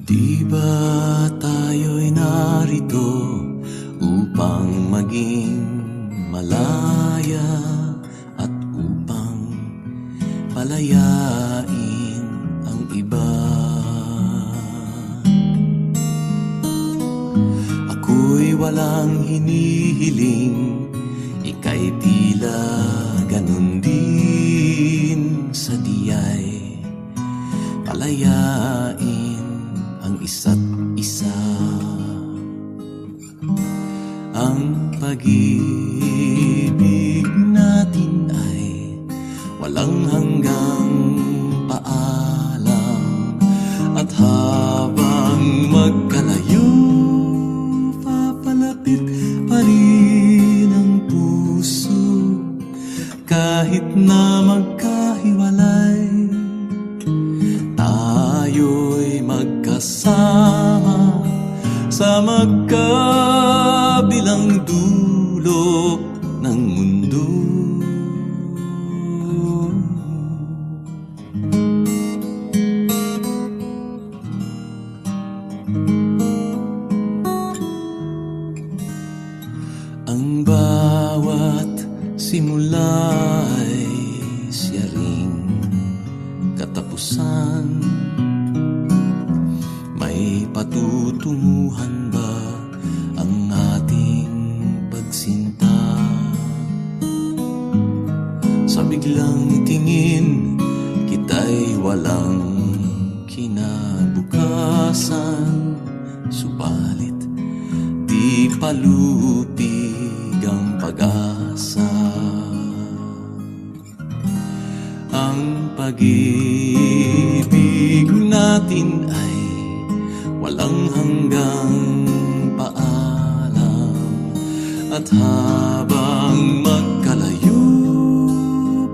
Di ba tayo'y narito upang maging malaya at upang palayain ang iba? Ako'y walang hinihiling, ika'y tila ganun din, sa diya'y palayain ang isa't isa. Ang pag-ibig natin ay walang hanggang paalam, at habang magkalayo, papalapit pa rin ang puso. Kahit na magkahiwalay, tayo'y magkasama sa magkabilang dulo ng mundo. Ang bawat simula ay siya ring katapusan. May patutunguhan ba ang ating pagsinta? Sa biglang tingin, kita'y walang kinabukasan. Subalit di palupig ang pag-asa. Ang pag-ibig natin ay walang hanggang paalam, at habang magkalayo,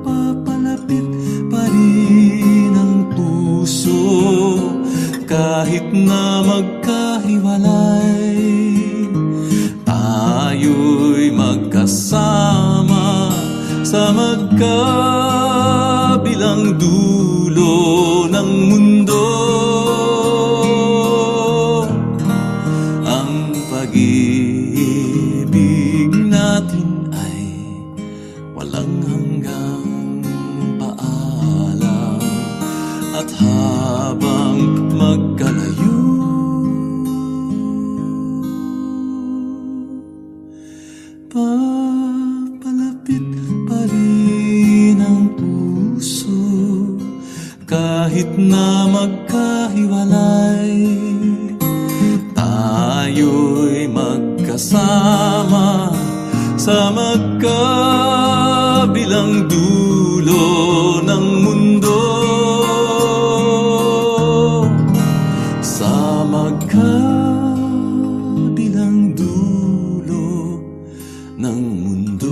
papalapit pa rin ang puso. Kahit na magkahiwalay, tayo'y magkasama sa magkabilang dulo ng mundo. Ang pag-ibig natin ay walang hanggang paalam, at habang magkalayo, papalapit pa rin ang puso. Kahit na magkahiwalay, tayo'y magkasama sa magkabilang dulo ng mundo. Sa magkabilang dulo ng mundo.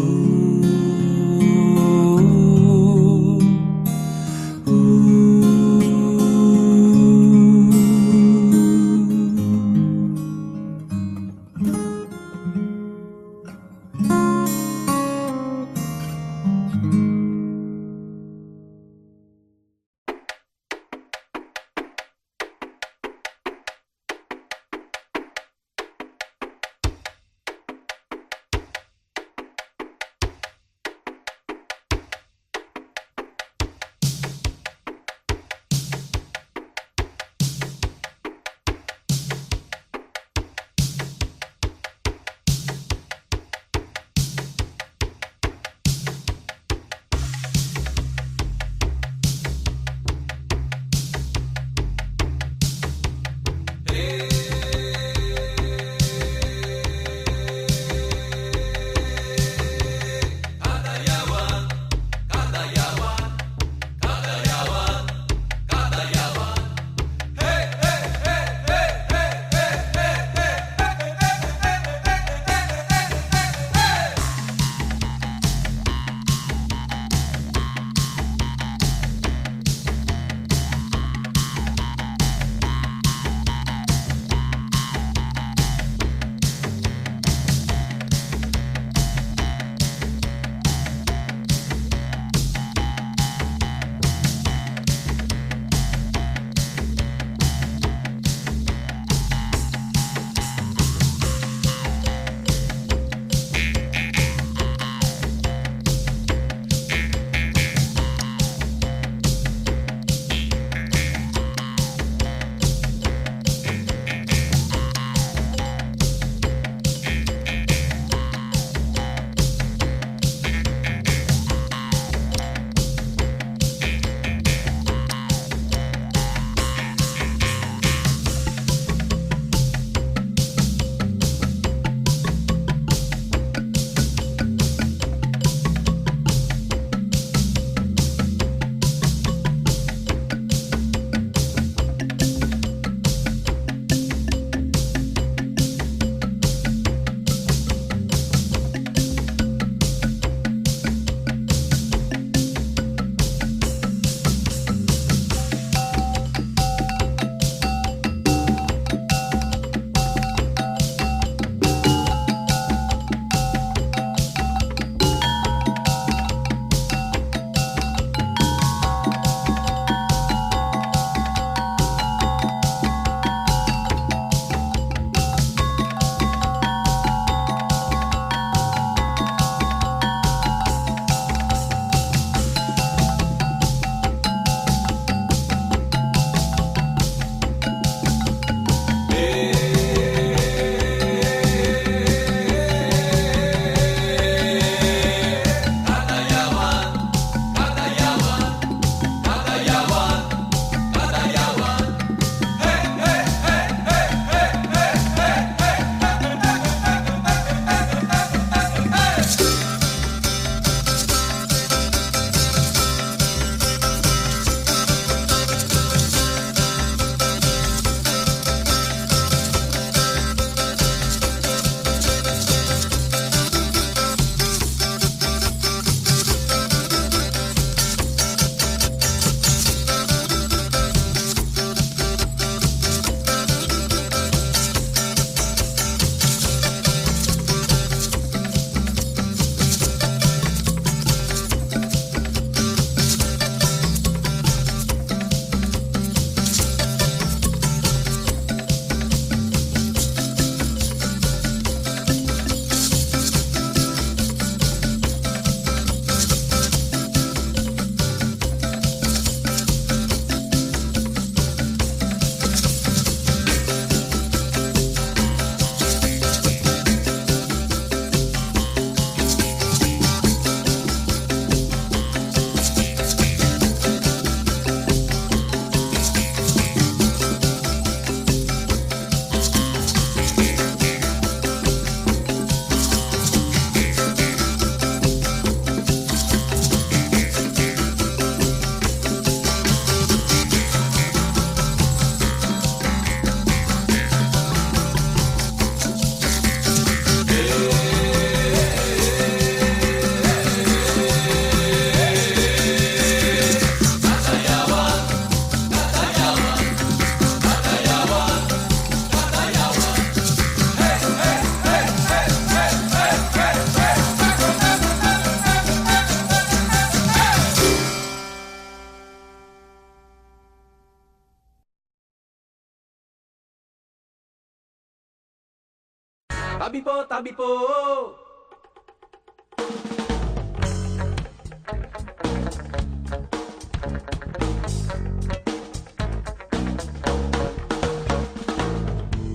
Tabi po, tabi po.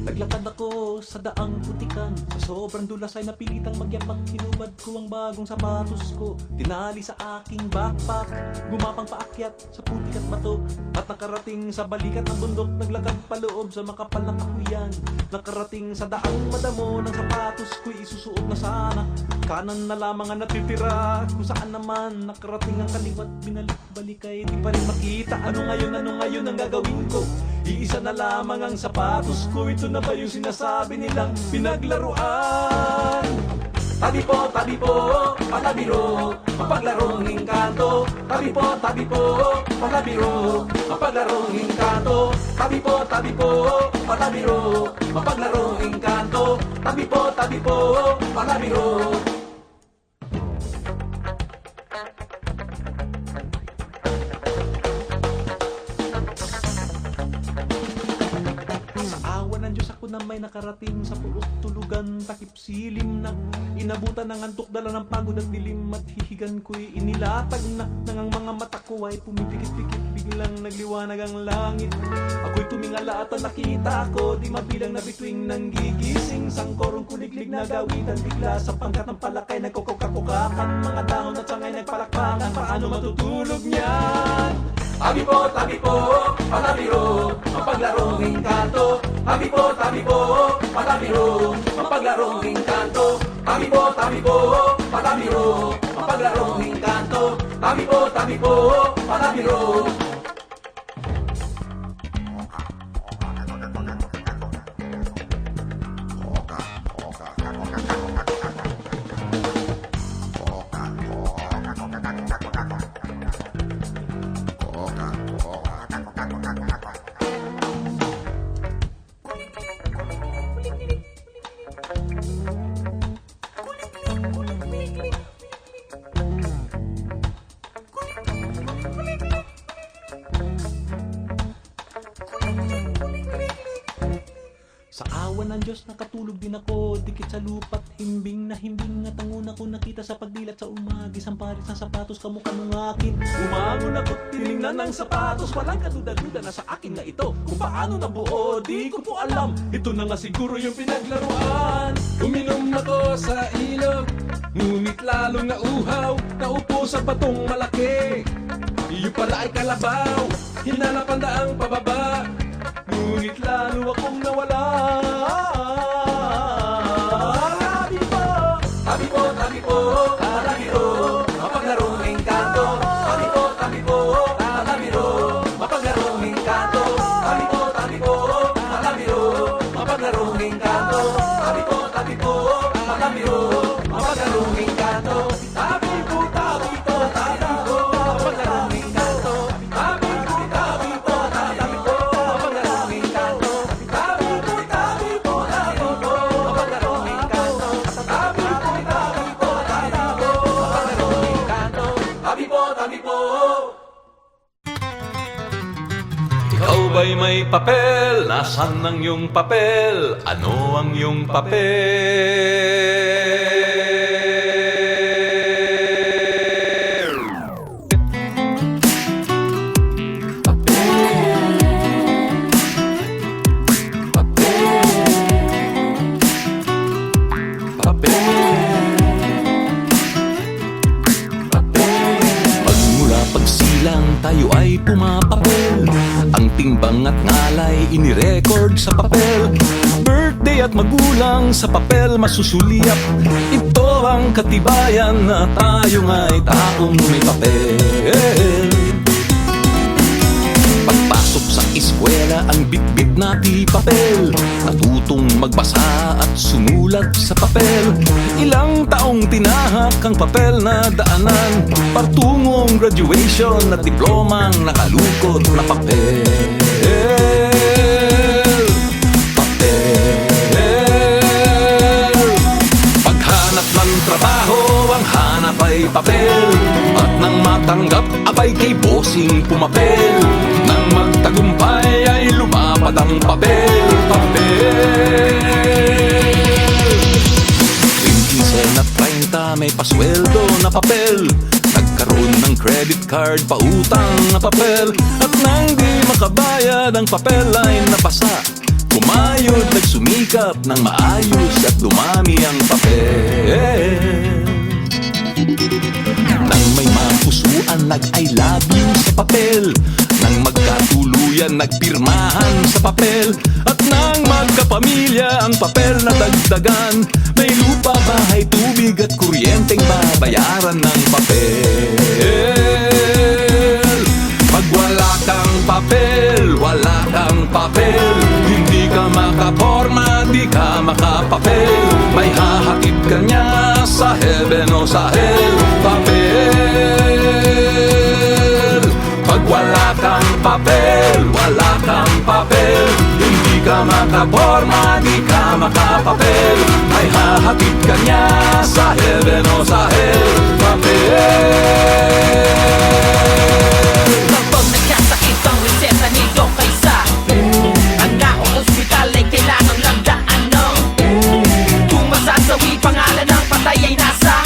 Naglakad ako sa daang putikan. Sa sobrang dulas ay napilitang magyapak. Hinubad ko ang bagong sapatos ko. Tinali sa aking backpack. Gumapang paakyat sa putik at bato. At nakarating sa balikat ng bundok. Naglakad paloob sa makapal na kahuyan. Nakarating sa daang madamo ng sapatos ko'y isusuot na sana. Kanan na lamang ang natitira. Kung saan naman nakarating ang kaliwat. Binalik-balik ay di pa rin makita. Ano ngayon ang gagawin ko? Iisa na lamang ang sapatos ko. Ito na ba yung sinasabi nilang pinaglaruan? Tabi po, palabiro, mapaglarong engkanto. Tabi po, palabiro, mapaglarong engkanto. Tabi po, palabiro, mapaglarong engkanto. Tabi po, palabiro. Ng Diyos ako na may nakarating sa pulot tulugan, takip silim na inabutan ng antok, dala ng pagod at dilim at hihigan ko'y inilatag na nang ang mga mata ko ay pumipikit-pikit, biglang nagliwanag ang langit. Ako'y tumingala at ang nakita ko, di mabilang na bituing nang gigising, sangkorong kuliglig na gawitan, bigla sa pangkat ng palakay nagkukukakukakan, mga dahon at sangay nagpalakpakan, paano matutulog niyan? Tabi po, palabiro, mapaglarong engkanto. Tabi po, palabiro, mapaglarong engkanto. Tabi po, palabiro, mapaglarong engkanto. Tabi po, palabiro. Sa awa ng Diyos nakatulog din ako, dikit sa lupa't himbing na himbing at ang una ko nakita sa pagdilat sa umagis ang pares ng sapatos kamukha nung akin. Umangon ako't tinignan ng sapatos, walang kaduda-duda na sa akin na ito. Kung paano nabuo, di ko po alam, ito na nga siguro yung pinaglaruan. Uminom ako sa ilog, ngunit lalong nauhaw, naupo sa batong malaki. Iyo pala ay kalabaw, hinanap ang daang pababa, ngunit lalo akong nawala. Tabi po, palabiro, mapaglarong engkanto. Tabi po, palabiro, mapaglarong engkanto. Tabi po, palabiro, mapaglarong engkanto. Tabi po, palabiro, mapaglarong engkanto. Tabi po, mapaglarong engkanto. Tabi po, mapaglarong engkanto. Tabi po, mapaglarong engkanto. Tabi po. Ikaw ba'y may papel? Nasaan ang iyong papel? Ano ang iyong papel? Pagmula pagsilang tayo ay pumapapel, ang timbang at ngalay inirecord sa papel. Birthday at magulang sa papel masusuliap. Ito ang katibayan na tayo nga'y taong may papel. Pagpasok sa eskwela ang bitbit na di papel, natutong magbasa at sumulat sa papel. Ilang taong tinahak ang papel na daanan, partungong graduation at diplomang nakalukot na papel. Paghanap ng trabaho, ang hanap ay papel, at nang matanggap, abay kay bossing pumapel. Nang magtagumpay ay lumapad ang papel. card, pautang na papel. At nang di makabayad ang papel ay napasa. Kumayod, nagsumikap ng maayos at dumami ang papel. Nang may mapusuan, nag-I love you sa papel. Nang magkatuluyan, nagpirmahan sa papel. At nang magkapamilya, ang papel na dagdagan. May lupa, bahay, tubig at kuryenteng babayaran ng papel. Pag wala kang papel, wala kang papel. Hindi ka makaporma, di ka makapapel. May hahatid ka niya sa heaven o sa hell. Papel. Pag wala kang papel, wala kang papel. Hindi ka makaporma, di ka makapapel. May hahatid ka niya sa heaven o sa hell. Papel. Kapag nagkasakit ang reseta ni Doc Kaysa, ang naong ospital ay kailangang lang daanan. Kung masasawi pangalan ng patay ay nasa,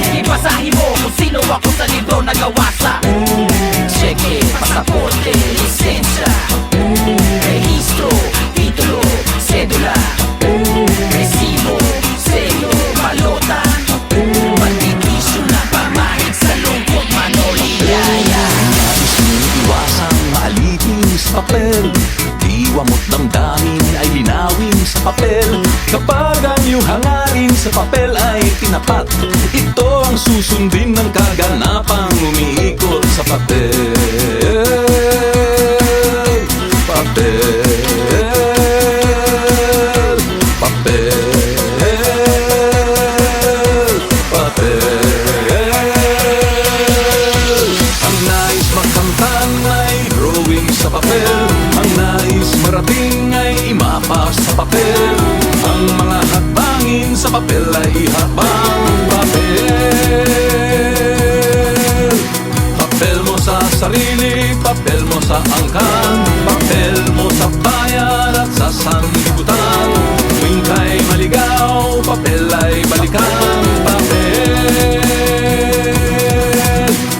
sige basahin mo kung sino ako sa libro nagawa sa cheque, pasaporte, lisensya, rehistro, titulo, sedula, resibo, selyo, balota, pagbibisyo na pamahig sa lungkot, manoliyaya. Nais mong iwasang maalipin sa papel. Diwa mo't damdamin ay linawin sa papel. Kapag ang iyong hangarin sa papel ay tinapat, ito ang susundin ng kaganapang umiikot sa papel. Papel. Papel. Papel. Ang nais makamtan ay drawing sa papel. Ang nais marating ay imapa sa papel. Ang mga hakbangin sa papel ay ihabang papel. Papel mo sa sarili, papel mo sa angkan, papel mo sa bayan at sa sanlibutan. Tuwing kay maligaw, papel ay balikan. Papel.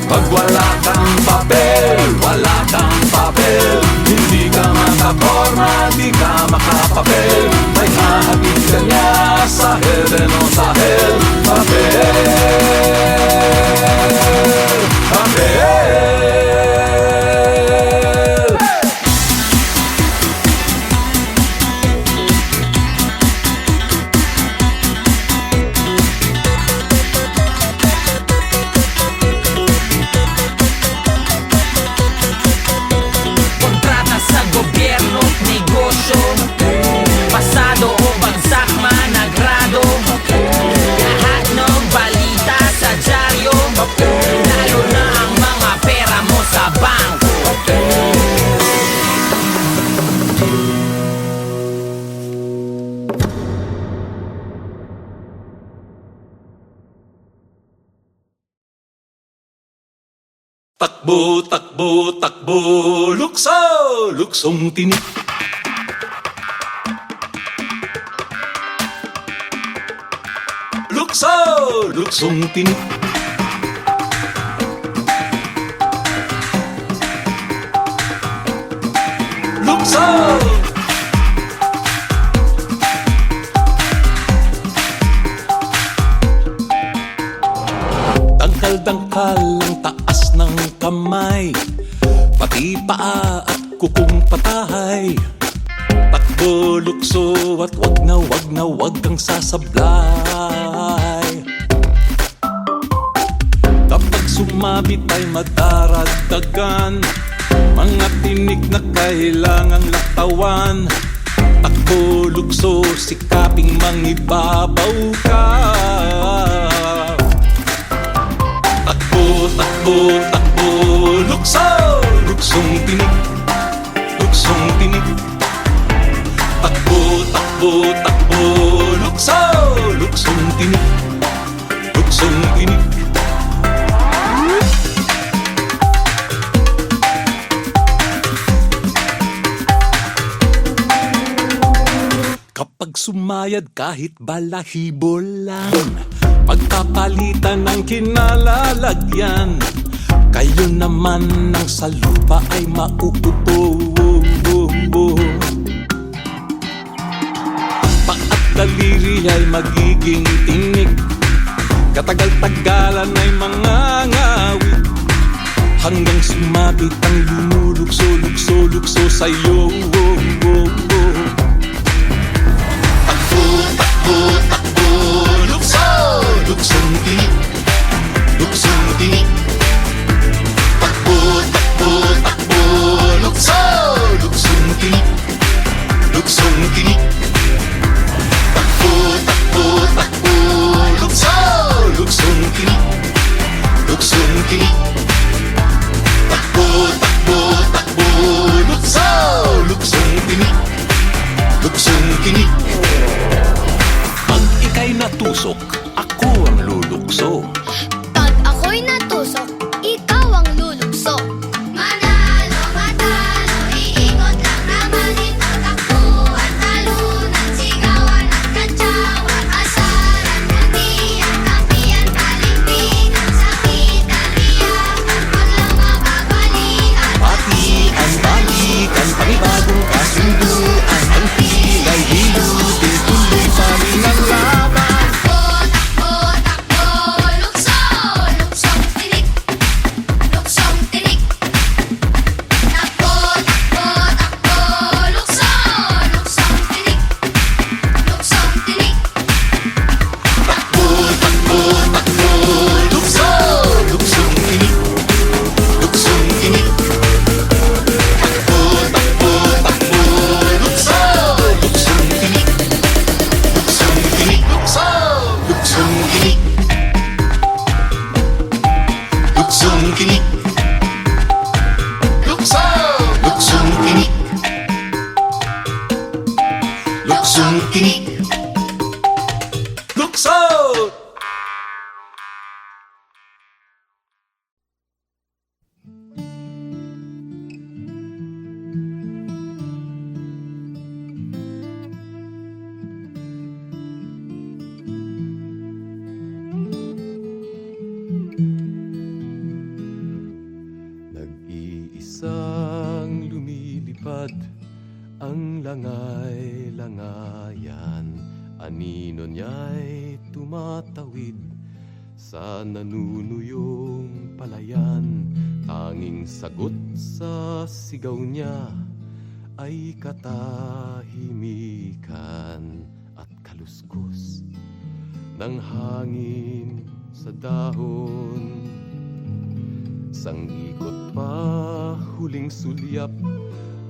Pag wala kang papel, wala kang papel. Hindi ka makaporma, di ka makapapel. May hahatid ka niya sa heaven o sa hell. Papel. Papel. Kontrata sa gobyerno, negosyo, pasado o bagsak man nagrado. Lahat ng balita sa dyaryo, lalo na ang mga pera mo sa bangko. Takbo, takbo, takbo, lukso, luksong tinik. Lukso, luksong tinik. Lukso. Dangkal-dangkal ang taas ng kamay, pati paa at kukong patahay. Takbo, lukso at wag kang sasablay. Kapag sumabit ay madaragdagan mga tinik na kailangang laktawan. Takbo, lukso, sikaping mangibabaw ka. Takbo, takbo, takbo, lukso, luksong tinik, luksong tinik. Takbo, takbo, takbo, lukso, luksong tinik, luksong tinik. Kapag sumayad kahit balahibo lang, pagpapalitan ng kinalalagyan. Kayo naman ang sa lupa ay mauupo. Paat daliri ay magiging tinik, katagal-tagalan ay mangangawit, hanggang sumabit ang lumulukso-lukso-lukso sa'yo. Takbo, takbo, takbo, lukso, luksong tinik, luksong tinik. Takbo, takbo, takbo, lukso, luksong tinik, luksong tinik. Takbo, takbo, takbo, lukso, luksong tinik, luksong tinik. Takbo, takbo, takbo, lukso, luksong tinik, luksong tinik. Pag ika'y natusok, ako ang lulukso. Pag ako'y natusok, ikaw ang lulukso. Manalo, matalo, iikot lang naman ito. Takbuhan, talunan, sigawan at kantsawan, asaran, kandiyan, kampiyan, palimpitan, sakitan, iyakan, wag lang mababalian. Patian, balikan, panibagong kasunduan, ang pilay hilutin, tuloy pa rin ang laban. Takbo, takbo, takbo, lukso, luksong tinik, luksong tinik. Takbo, takbo, takbo, lukso, luksong tinik, luksong tinik. Takbo, takbo, takbo, lukso, luksong tinik, luksong tinik. Takbo, takbo, takbo, lukso, luksong tinik, luksong tinik, lukso, luksong tinik, luksong tinik, lukso, luksong tinik, luksong tinik, lukso. Nag-iisang lumilipad ang langay-langayan, anino niya'y tumatawid sa nanunuyong palayan. Tanging sagot sa sigaw niya ay katahimikan at kaluskos ng hangin sa dahon. Sang ikot pa huling sulyap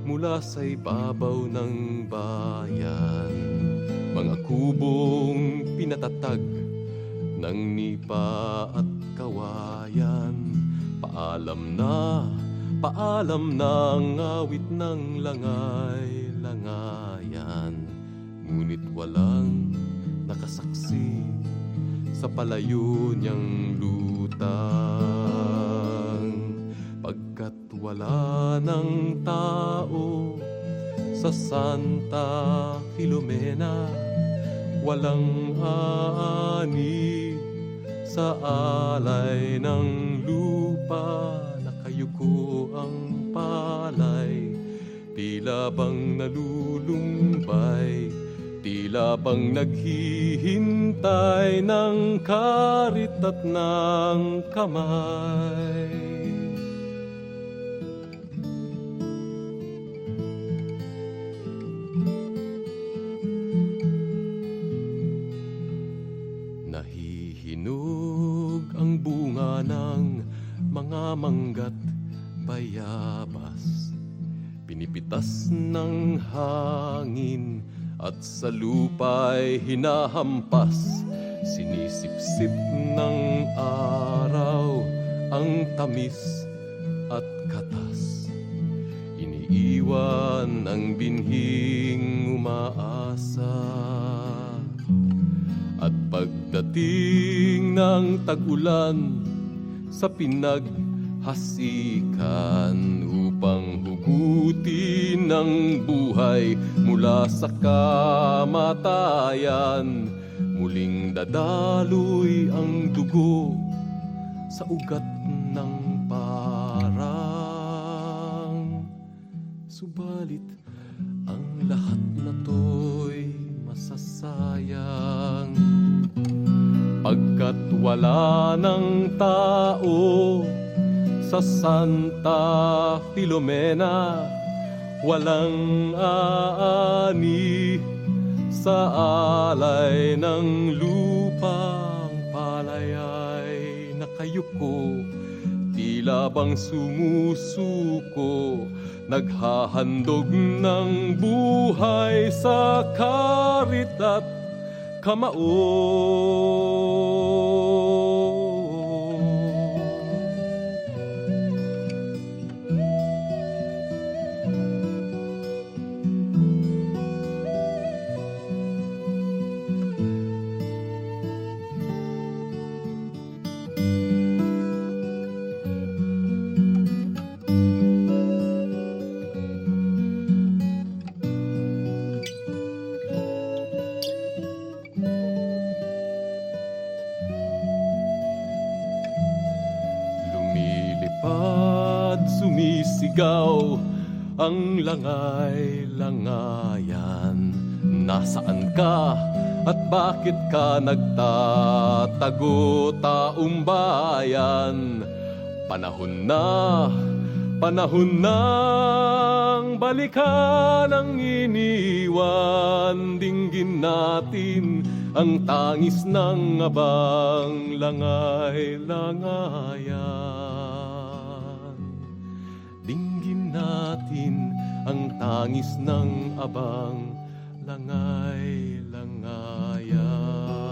mula sa ibabaw ng bayan, mga kubong pinatatag ng nipa at kawayan. Paalam na ang awit ng langay-langayan, ngunit walang nakasaksi sa palayo niyang lutang. Pagkat wala ng tao sa Santa Filomena, walang ani sa alay ng lupa. Nakayuko ang palay, tila bang nalulumbay, tila bang naghihintay ng karit at ng kamay. Nahihinog ang bunga ng mga manggat bayabas, pinipitas ng hangin at sa lupa'y hinahampas. Sinisipsip ng araw ang tamis at katas, iniiwan ang binhing umaasa. At pagdating ng tag-ulan sa pinaghasikan upang hugutin ng buhay mula sa kamatayan, muling dadaloy ang dugo sa ugat ng Subalit ang lahat na to'y masasayang pagkat wala ng tao sa Santa Filomena, walang aani sa alay ng lupang palayay. Nakayuko, tila bang sumusuko, naghahandog ng buhay sa karit at kamao. Lumilipad, sumisigaw ang langay-langayan. Nasaan ka at bakit ka nagtatago, taong bayan? Panahon nang balikan ang iniwan. Dinggin natin ang tangis ng abang langay-langayan. Dinggin natin ang tangis ng abang langay-langayan.